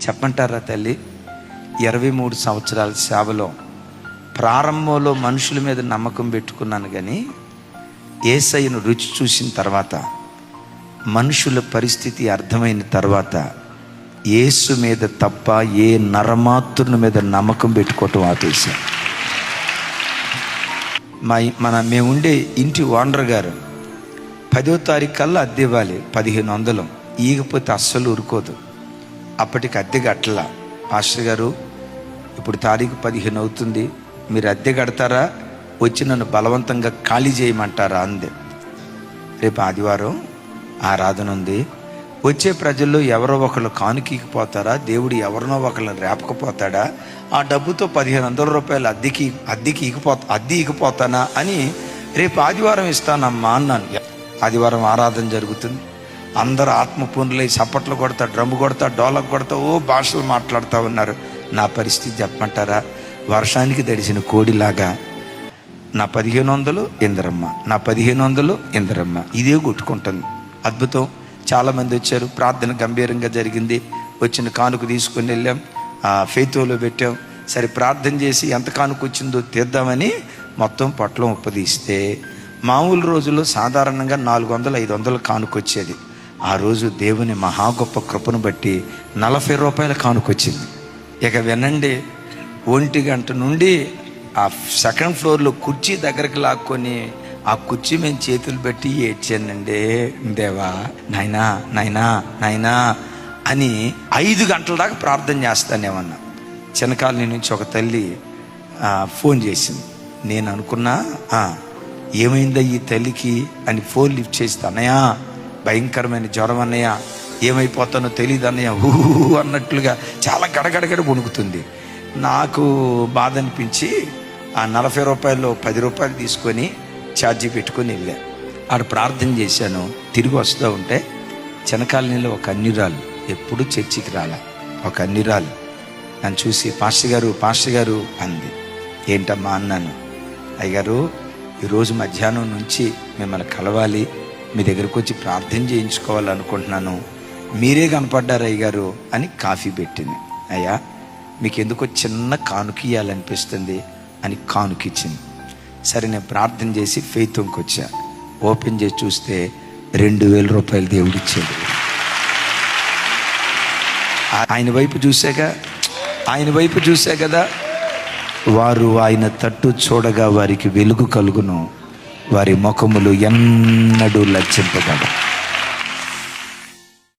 చెప్పంటారా తల్లి? 23 సంవత్సరాల సేవలో ప్రారంభంలో మనుషుల మీద నమ్మకం పెట్టుకున్నాను, కానీ యేసయ్యను రుచి చూసిన తర్వాత, మనుషుల పరిస్థితి అర్థమైన తర్వాత, యేసు మీద తప్ప ఏ నరమాత్రుని మీద నమ్మకం పెట్టుకోవటం ఆపేశాను. మేము ఉండే ఇంటి ఓనర్ గారు 10వ తారీఖు కల్లా అద్దె ఇవ్వాలి, 1500. ఈగపోతే అస్సలు ఊరుకోదు. అప్పటికి అద్దె కట్టలా. పాస్టర్ గారు, ఇప్పుడు తారీఖు 15 అవుతుంది, మీరు అద్దె కడతారా, వచ్చి నన్ను బలవంతంగా ఖాళీ చేయమంటారా అంది. రేపు ఆదివారం ఆరాధన ఉంది, వచ్చే ప్రజల్లో ఎవరో ఒకళ్ళు కానుకీకిపోతారా, దేవుడు ఎవరినో ఒకళ్ళని రేపకపోతాడా, ఆ డబ్బుతో 1500 రూపాయలు అద్దెకి ఇగిపోతానా అని రేపు ఆదివారం ఇస్తానమ్మా అన్నాను. ఆదివారం ఆరాధన జరుగుతుంది. అందరూ ఆత్మపూర్ణులై చప్పట్లు కొడతా, డ్రమ్ము కొడతా, డోలకు కొడతా, భాషలు మాట్లాడుతూ ఉన్నారు. నా పరిస్థితి చెప్పమంటారా? వర్షానికి తడిసిన కోడిలాగా నా 1500 ఇందరమ్మ, నా 1500 ఇందరమ్మ, ఇదే కొట్టుకుంటుంది. అద్భుతం. చాలామంది వచ్చారు, ప్రార్థన గంభీరంగా జరిగింది. వచ్చిన కానుక తీసుకొని వెళ్ళాం, ఫెయితోలో పెట్టాం. సరే ప్రార్థన చేసి ఎంత కానుక వచ్చిందో తీద్దామని మొత్తం పొట్లం ఉప్పదీస్తే, మామూలు రోజుల్లో సాధారణంగా 400-500 కానుక వచ్చేది. ఆ రోజు దేవుని మహా గొప్ప కృపను బట్టి 40 రూపాయల కానుక వచ్చింది. ఇక వినండి, 1 గంట నుండి ఆ సెకండ్ ఫ్లోర్లో కుర్చీ దగ్గరికి లాక్కొని ఆ కుర్చీ మేము చేతులు పెట్టి ఏడ్చానండి. దేవా, నాయనా నాయనా నాయనా అని 5 గంటల దాకా ప్రార్థన చేస్తానేమన్నా. చిన్నకాలనీ నుంచి ఒక తల్లి ఫోన్ చేసింది. నేను అనుకున్నా ఏమైందా ఈ తల్లికి అని ఫోన్ లిఫ్ట్ చేస్తా. అన్నయ్య, భయంకరమైన జ్వరం అన్నయ్య, ఏమైపోతానో తెలియదు అన్నయ్య, అన్నట్లుగా చాలా గడగడగడ వణుకుతుంది. నాకు బాధ అనిపించి ఆ 40 రూపాయల్లో 10 రూపాయలు తీసుకొని ఛార్జీ పెట్టుకొని వెళ్ళా. ఆడ ప్రార్థన చేశాను. తిరిగి వస్తూ ఉంటే చిన్నకాలనీలో ఒక అన్యురాలు, ఎప్పుడు చర్చికి రాలా, ఒక అన్యురాలు నన్ను చూసి పాస్టర్ గారు అంది. ఏంటమ్మా అన్నాను. అయ్యగారు, ఈరోజు మధ్యాహ్నం నుంచి మిమ్మల్ని కలవాలి, మీ దగ్గరకు వచ్చి ప్రార్థన చేయించుకోవాలనుకుంటున్నాను, మీరే కనపడ్డారు అయ్యగారు అని కాఫీ పెట్టింది. అయ్యా, మీకు ఎందుకో చిన్న కానుక ఇవ్వాలనిపిస్తుంది అని కానుకిచ్చింది. సరే నేను ప్రార్థన చేసి ఫెయిత్కి వచ్చా. ఓపెన్ చేసి చూస్తే 2000 రూపాయలు దేవుడిచ్చాడు. ఆయన వైపు చూసే కదా, వారు ఆయన తట్టు చూడగా వారికి వెలుగు కలుగును, వారి ముఖములు ఎన్నడూ లజ్జింపబడవు.